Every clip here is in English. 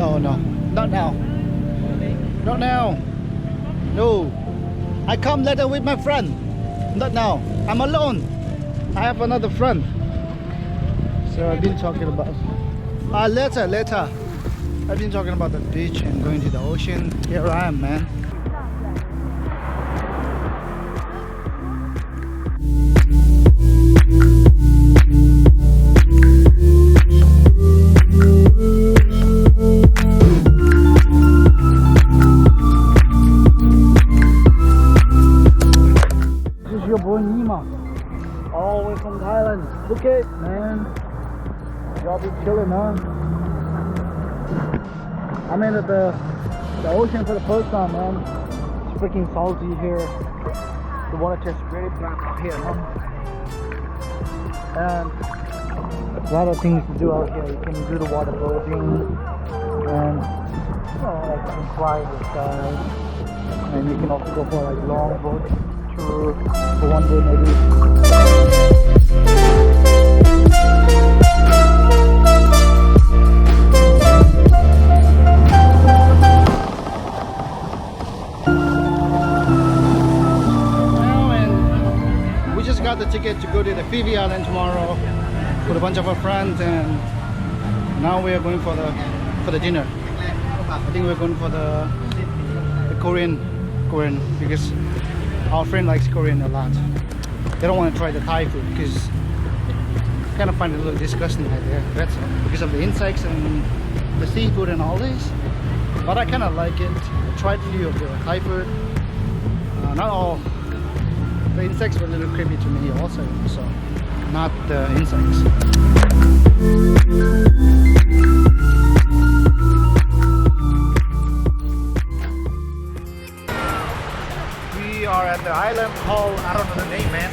No, no, not now. Not now. No. I come later with my friend. Not now. I'm alone. I have another friend. So I've been talking about later. I've been talking about the beach and going to the ocean. Here I am, man. This is your boy Nima, all the way from Thailand. Phuket, man. Y'all be chilling, huh? I'm in the ocean for the first time, man. It's freaking salty here. The water tastes very black out here, man. And a lot of things to do out here. You can do the water boating and like you can fly in the sky. And you can also go for like long boat tour for one day maybe. Got the ticket to go to the Phi Phi Island tomorrow with a bunch of our friends, and now we are going for the dinner. I think we're going for the Korean because our friend likes Korean a lot. They don't want to try the Thai food because kind of find it a little disgusting right there. That's because of the insects and the seafood and all this. But I kind of like it. I tried a few of the Thai food. Not all. The insects were a little creepy to me also, so not the insects. We are at the island called, I don't know the name, man.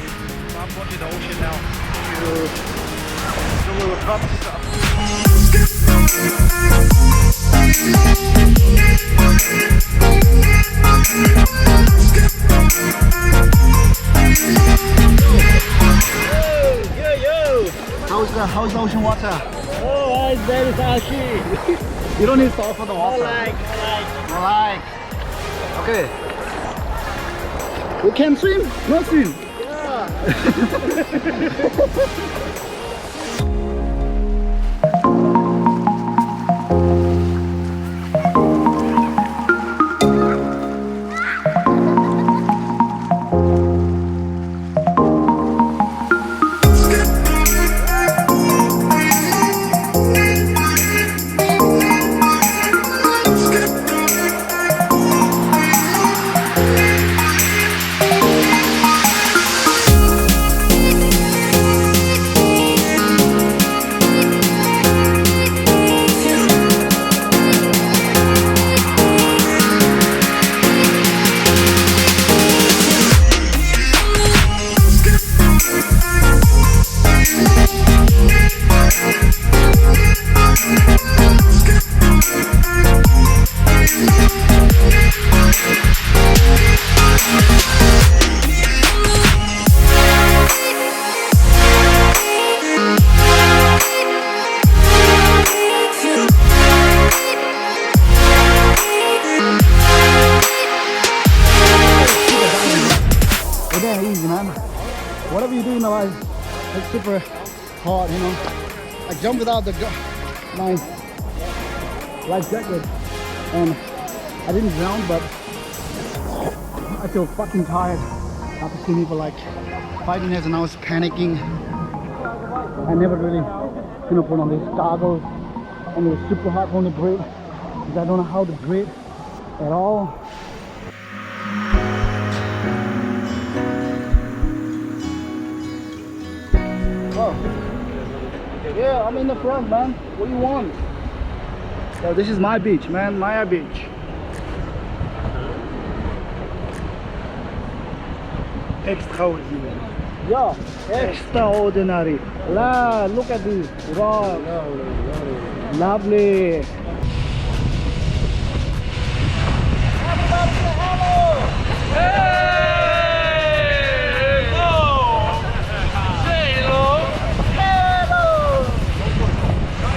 So I'm going to the ocean now to do a little drop stuff. How's the ocean water? Oh, it's very salty. You don't need salt for the water. I like. Okay. We can swim? No swim? Yeah. Whatever you do in my life, it's super hard, you know. I jumped without my life jacket and I didn't drown, but I feel fucking tired after swimming for like 5 minutes and I was panicking. I never really, you know, put on these goggles and it was super hard for me to breathe because I don't know how to breathe at all. Yeah, I'm in the front, man. What do you want? So this is my beach, man. Maya Beach. Extraordinary. Yeah, extraordinary. La, look at this rock. Lovely. Everybody say hello. Hey! Say hello. Hello.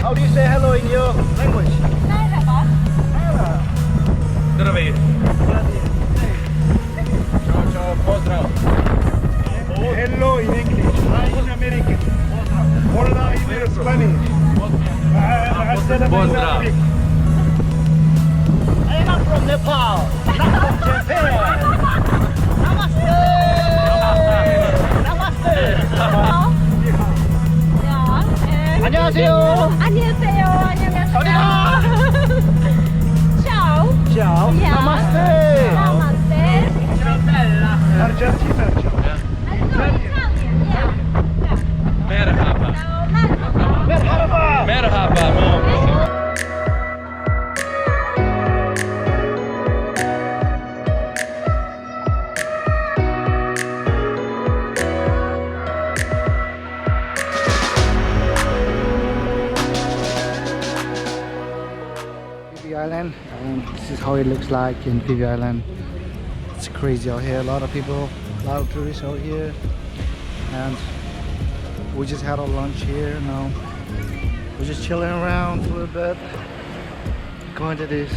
How do you say hello in your language? Bunny. Bondra. I am from Nepal, not from Japan. Namaste. Namaste. 안녕하세요. 안녕하세요. 안녕하세요. Ciao. Ciao. Yeah. Namaste. Namaste. Argentina. Merhaba. Merhaba. Merhaba. Phi Phi Island, and this is how it looks like in Phi Phi Island. It's crazy out here. A lot of people, a lot of tourists out here, and we just had our lunch here. Now we're just chilling around a little bit, going to this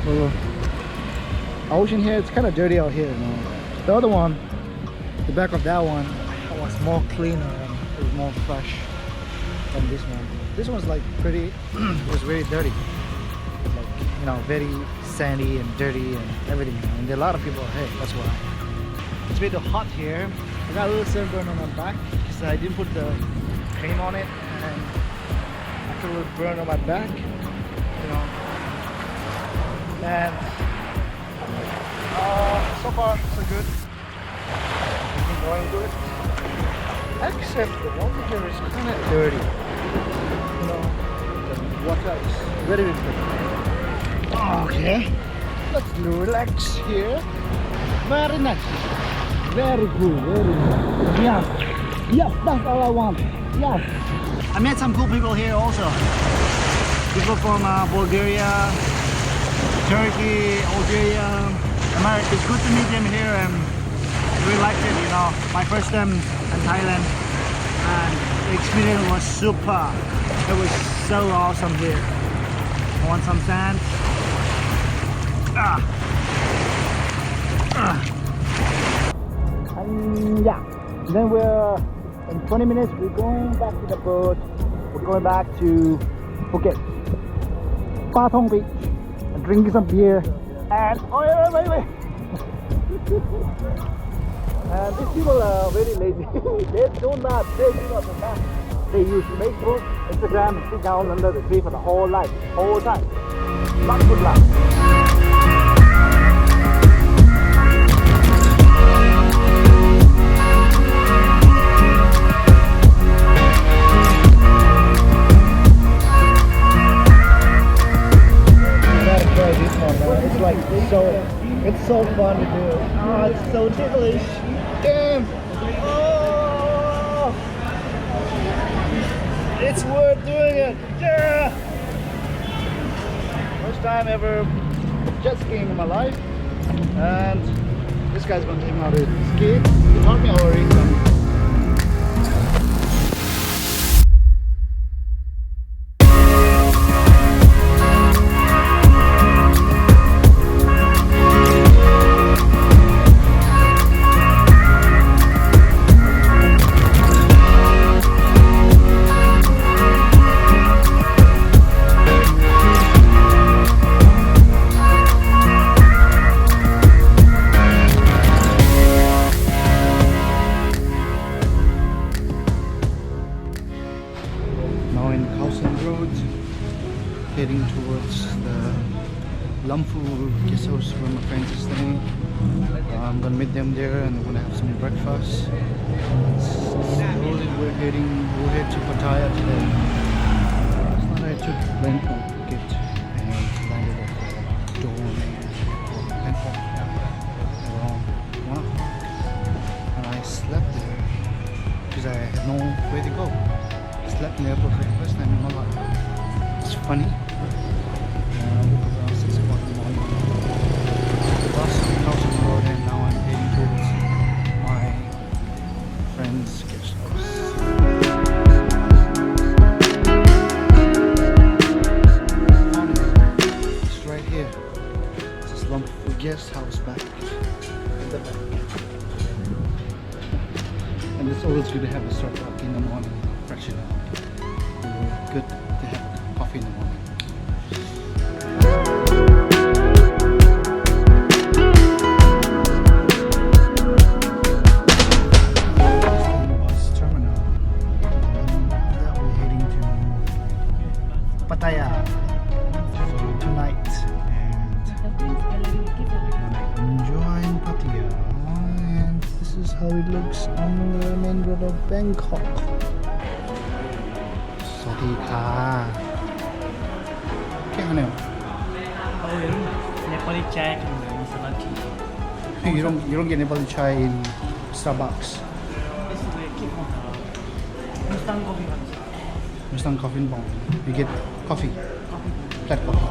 little ocean here. It's kind of dirty out here. Now the other one, the back of that one, was more cleaner and it was more fresh than this one. This one's like pretty. It was very dirty. You know, very sandy and dirty and everything, and there are a lot of people here, that's why. It's very hot here. I got a little sunburn on my back because I didn't put the cream on it, and I got a little burn on my back, you know. And so far so good. I've been going good, except the water here is kind of dirty, you know. The water is very dirty. Okay, let's relax here. Very nice. Very good, very good. Yes, yes, that's all I want. Yes. I met some cool people here also. People from Bulgaria, Turkey, Algeria, America. It's good to meet them here, and I really liked it, you know. My first time in Thailand, and the experience was super. It was so awesome here. I want some sand. And yeah, then we're in 20 minutes we're going back to the boat. We're going back to Phuket, Patong beach, and drinking some beer. And wait. And these people are very lazy. They do not take up the time. They use Facebook, Instagram, and sit down under the tree for the whole night, whole time. Not good luck. It's so fun to do. Oh, it's so ticklish. Damn. Oh, it's worth doing it. Yeah. First time ever jet skiing in my life, and this guy's gonna take me out to ski. He taught me already. Heading towards the Lampu guest house where my friends are staying. I'm gonna meet them there and we're gonna have some breakfast. Slowly we'll head to Pattaya today. Last night I took rent from Phuket and landed at the Dawn Bangkok around 1 o'clock, and I slept there because I had nowhere to go. I slept in the airport for the first time in my life. It's funny. Woke up around 6 o'clock in the morning. Crossed the Kaohsiung Road, and now I'm heading towards my friend's guest house. It's right here. It's a Lampu guest house back in the back. And it's always good to have a start up in the morning, fresh it up. good to have coffee in the morning. Bus terminal. Now we're heading to Pattaya for tonight, and enjoying Pattaya. And this is how it looks on the main road of Bangkok. สวัสดีค่ะแค่ไหน Oh, Nepali chai and masala tea. You don't get Nepali chai in Starbucks. This is like Mustang coffee. Mustang coffee bong. You get coffee. Black coffee.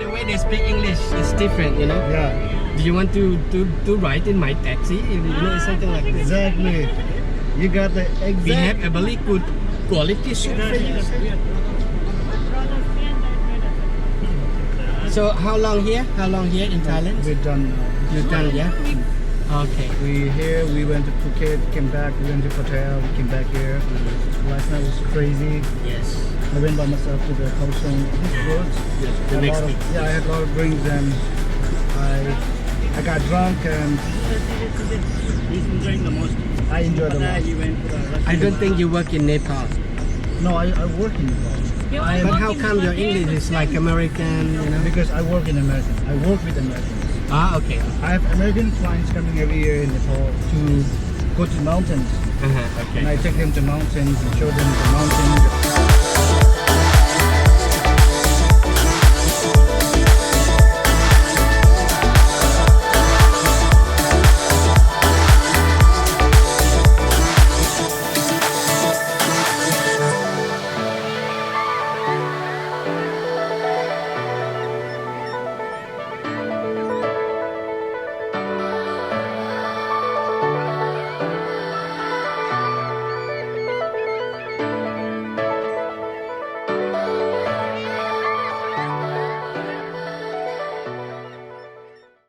The way they speak English is different, you know. Yeah, Do you want to ride in my taxi? You know, something like this. exactly. You got the We have exact. a very good quality soup for you. So how long here? How long here in Thailand? We're done. You done, yeah? Okay. We went to Phuket, came back. We went to Patong, we came back here. Last night was crazy. Yes. I went by myself to the Patong road. The next week. Yeah, I had a lot of drinks and I got drunk and He's enjoying the most. I enjoyed the He most. went to the restaurant. I don't think you work in Nepal. No, I work in Nepal. But how come your English is like American, you know? Because I work in America. I work with Americans. Ah, okay. I have American clients coming every year in Nepal to go to mountains. Uh-huh, And okay. I take them to mountains and show them the mountains.